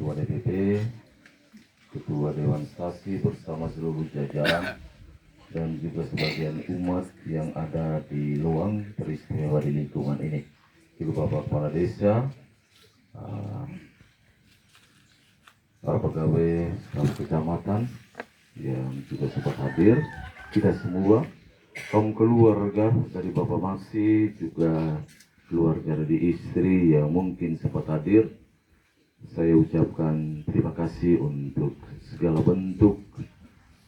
Ketua DPP, Ketua Dewan Stasi bersama seluruh jajaran dan juga sebagian umat yang ada di Luang teristimewa di lingkungan ini. Ibu Bapak Kepala Desa, para pegawai staf kecamatan yang juga sempat hadir, kita semua, kaum keluarga dari Bapak Maksi, juga keluarga dari istri yang mungkin sempat hadir, saya ucapkan terima kasih untuk segala bentuk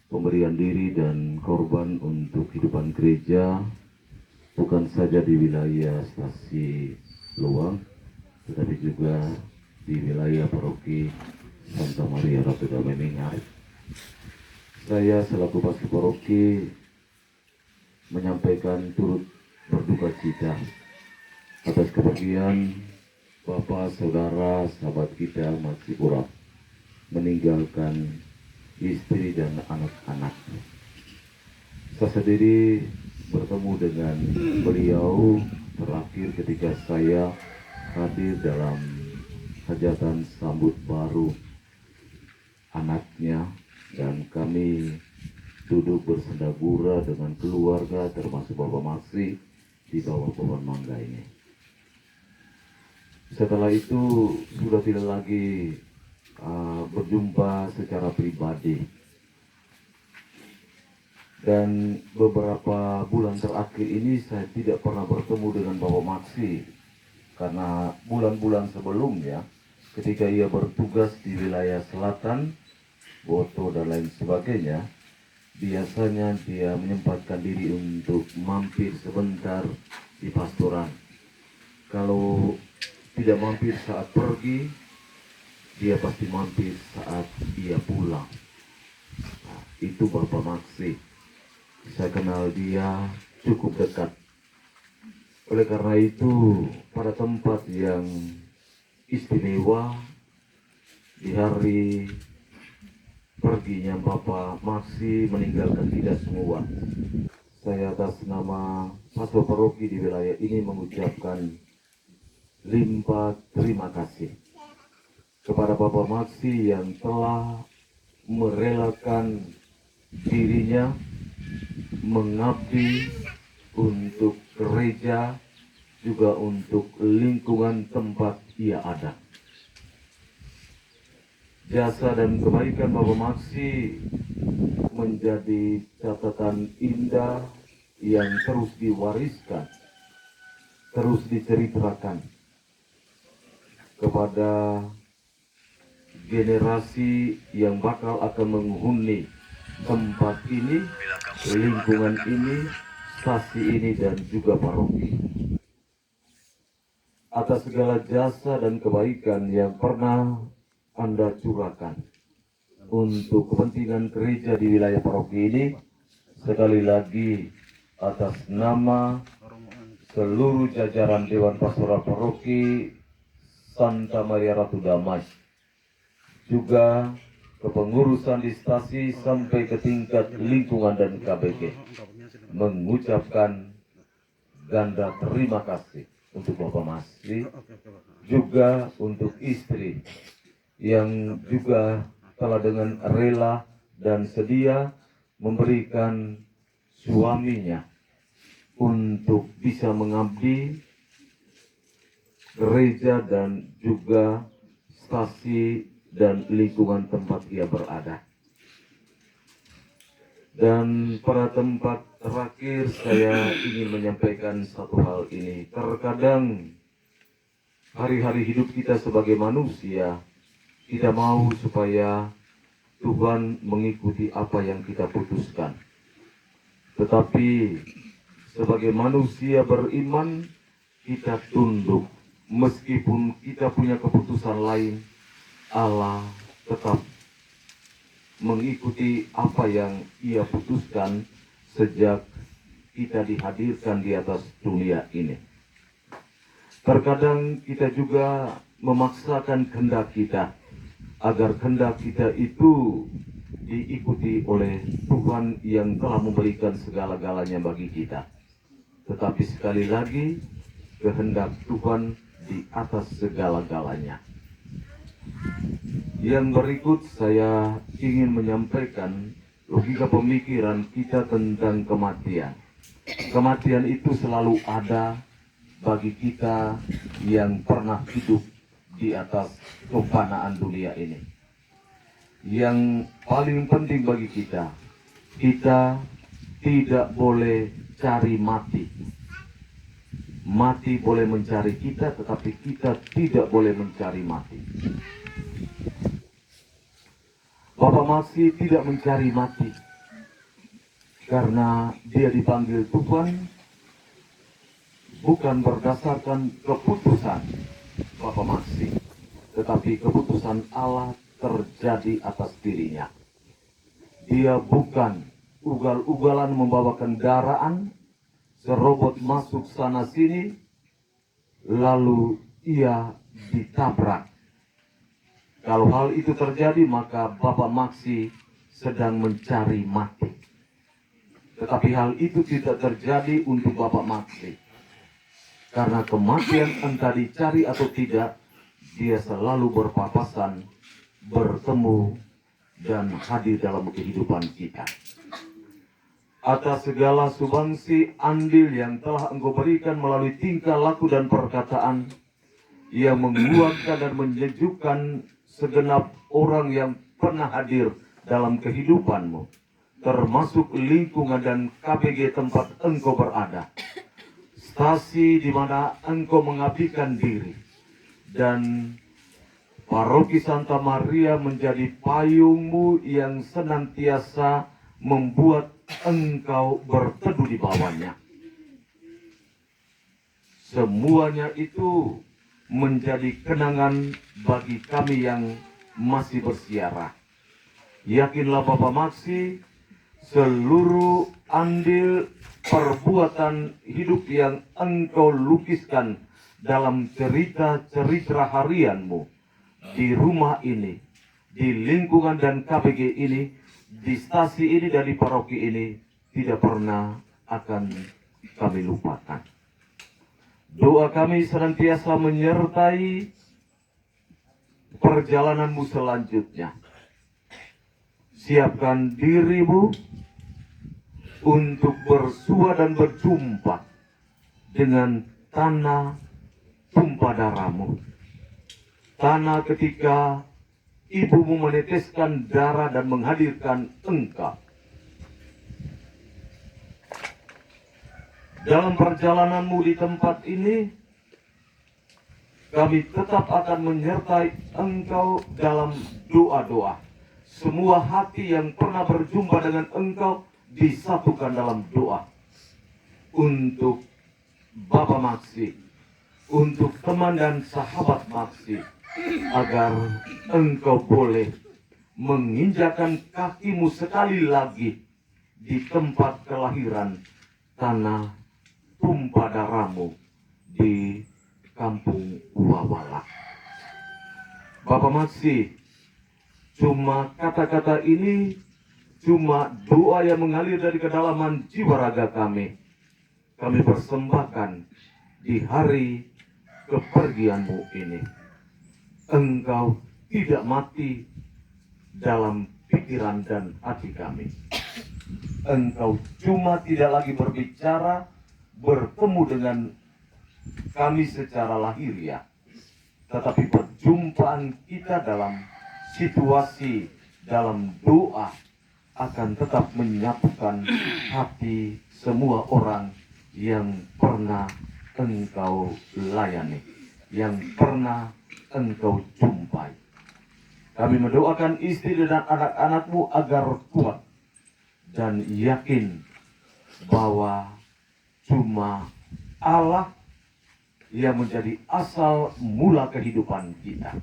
pemberian diri dan korban untuk kehidupan gereja, bukan saja di wilayah Stasi Luang, tetapi juga di wilayah paroki Santa Maria Ratu Damai Mengarit. Saya selaku pastor paroki menyampaikan turut berduka cita atas kepergian Bapak, Saudara, sahabat kita Maksi Urap meninggalkan istri dan anak-anak. Saya sendiri bertemu dengan beliau terakhir ketika saya hadir dalam hajatan sambut baru anaknya, dan kami duduk bersendagura dengan keluarga termasuk Bapak Maksi di bawah pohon mangga ini. Setelah itu sudah tidak lagi berjumpa secara pribadi, dan beberapa bulan terakhir ini saya tidak pernah bertemu dengan Bapak Maksi, karena bulan-bulan sebelumnya ketika ia bertugas di wilayah selatan, Boto dan lain sebagainya, biasanya dia menyempatkan diri untuk mampir sebentar di pastoran. Kalau tidak mampir saat pergi, dia pasti mampir saat ia pulang. Nah, itu Bapak Maksi. Saya kenal dia cukup dekat. Oleh karena itu, pada tempat yang istimewa di hari perginya Bapak Maksi meninggalkan kita semua, saya atas nama pastor paroki di wilayah ini mengucapkan limpah terima kasih kepada Bapak Maksi yang telah merelakan dirinya mengabdi untuk gereja, juga untuk lingkungan tempat ia ada. Jasa dan kebaikan Bapak Maksi menjadi catatan indah yang terus diwariskan, terus diceritakan kepada generasi yang bakal akan menghuni tempat ini, lingkungan ini, stasi ini, dan juga paroki. Atas segala jasa dan kebaikan yang pernah Anda curahkan untuk kepentingan gereja di wilayah paroki ini, sekali lagi atas nama seluruh jajaran Dewan Pastoral Paroki Santa Maria Ratu Damai, juga kepengurusan di stasi sampai ke tingkat lingkungan dan KBG, mengucapkan ganda terima kasih untuk Bapak Maksi, juga untuk istri yang juga telah dengan rela dan sedia memberikan suaminya untuk bisa mengabdi gereja dan juga stasi dan lingkungan tempat ia berada. Dan pada tempat terakhir saya ingin menyampaikan satu hal ini. Terkadang hari-hari hidup kita sebagai manusia, kita mau supaya Tuhan mengikuti apa yang kita putuskan. Tetapi sebagai manusia beriman, kita tunduk. Meskipun kita punya keputusan lain, Allah tetap mengikuti apa yang ia putuskan sejak kita dihadirkan di atas dunia ini. Terkadang kita juga memaksakan kehendak kita agar kehendak kita itu diikuti oleh Tuhan yang telah memberikan segala-galanya bagi kita. Tetapi sekali lagi, kehendak Tuhan di atas segala-galanya. Yang berikut saya ingin menyampaikan logika pemikiran kita tentang kematian. Kematian itu selalu ada bagi kita yang pernah hidup di atas kefanaan dunia ini. Yang paling penting bagi kita, kita tidak boleh cari mati. Mati boleh mencari kita, tetapi kita tidak boleh mencari mati. Bapak Maksi tidak mencari mati karena dia dipanggil Tuhan bukan berdasarkan keputusan Bapak Maksi, tetapi keputusan Allah terjadi atas dirinya. Dia bukan ugal-ugalan membawa kendaraan, serobot masuk sana sini, lalu ia ditabrak. Kalau hal itu terjadi, maka Bapak Maksi sedang mencari mati. Tetapi hal itu tidak terjadi untuk Bapak Maksi. Karena kematian entah dicari atau tidak, dia selalu berpapasan, bertemu, dan hadir dalam kehidupan kita. Atas segala sumbangsi andil yang telah Engkau berikan melalui tingkah laku dan perkataan yang menguatkan dan menyejukkan segenap orang yang pernah hadir dalam kehidupan-Mu, termasuk lingkungan dan KBG tempat Engkau berada, stasi di mana Engkau mengabdikan diri, dan Paroki Santa Maria menjadi payung-Mu yang senantiasa membuat Engkau berteduh di bawahnya. Semuanya itu menjadi kenangan bagi kami yang masih bersiarah. Yakinlah Bapak Maksi, seluruh andil perbuatan hidup yang Engkau lukiskan dalam cerita-cerita harian-Mu di rumah ini, di lingkungan dan KBG ini, di stasi ini dan di paroki ini, tidak pernah akan kami lupakan. Doa kami senantiasa menyertai perjalananmu selanjutnya. Siapkan dirimu untuk bersua dan berjumpa dengan tanah tumpah darahmu. Tanah ketika ibumu meneteskan darah dan menghadirkan engkau. Dalam perjalananmu di tempat ini, kami tetap akan menyertai engkau dalam doa-doa. Semua hati yang pernah berjumpa dengan engkau disatukan dalam doa. Untuk Bapak Maksi, untuk teman dan sahabat Maksi, agar engkau boleh menginjakan kakimu sekali lagi di tempat kelahiran tanah tumpah darahmu di kampung Wawala. Bapak Maksi, cuma kata-kata ini, cuma doa yang mengalir dari kedalaman jiwa raga kami. Kami persembahkan di hari kepergianmu ini. Engkau tidak mati dalam pikiran dan hati kami. Engkau cuma tidak lagi berbicara, bertemu dengan kami secara lahiriah, tetapi perjumpaan kita dalam situasi, dalam doa akan tetap menyatukan hati semua orang yang pernah engkau layani, yang pernah engkau jumpai. Kami mendoakan istri dan anak-anakmu agar kuat dan yakin bahwa cuma Allah yang menjadi asal mula kehidupan kita.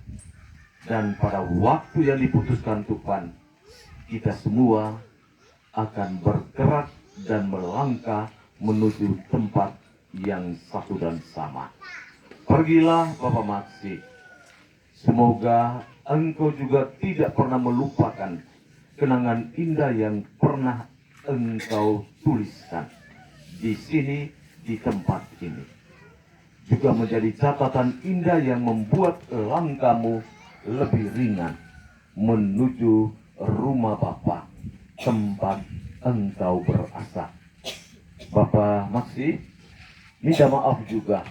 Dan pada waktu yang diputuskan Tuhan, kita semua akan bergerak dan melangkah menuju tempat yang satu dan sama. Pergilah Bapak Maksi. Semoga engkau juga tidak pernah melupakan kenangan indah yang pernah engkau tuliskan di sini, di tempat ini. Juga menjadi catatan indah yang membuat langkahmu lebih ringan. menuju rumah Bapa, tempat engkau berasal. Bapak Maksi, minta maaf juga,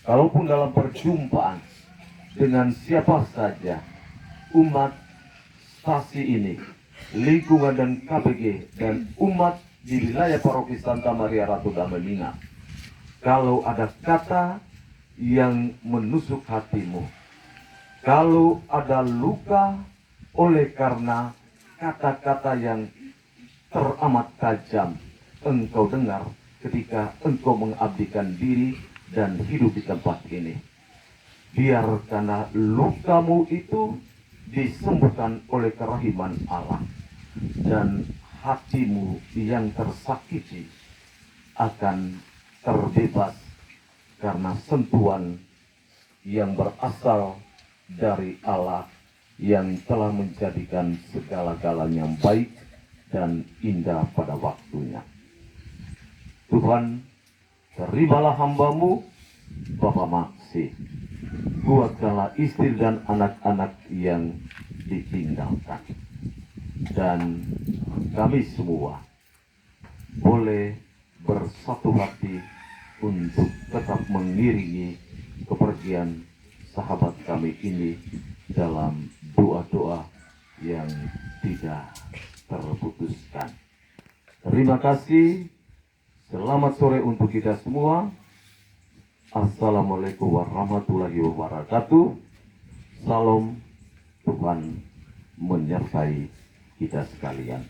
kalaupun dalam perjumpaan dengan siapa saja umat stasi ini, lingkungan dan KPG, dan umat di wilayah paroki Santa Maria Ratu Damai Minang, kalau ada kata yang menusuk hatimu, kalau ada luka oleh karena kata-kata yang teramat tajam engkau dengar ketika engkau mengabdikan diri dan hidup di tempat ini, biarkanlah lukamu itu disembuhkan oleh kerahiman Allah, dan hatimu yang tersakiti akan terbebas karena sentuhan yang berasal dari Allah yang telah menjadikan segala-galanya yang baik dan indah pada waktunya. Tuhan, terimalah hambamu, Bapak Maksi. Kuatkanlah istri dan anak-anak yang ditinggalkan. Dan kami semua boleh bersatu hati untuk tetap mengiringi kepergian sahabat kami ini dalam doa-doa yang tidak terputuskan. Terima kasih. Selamat sore untuk kita semua. Assalamualaikum warahmatullahi wabarakatuh. Salam, Tuhan menyertai kita sekalian.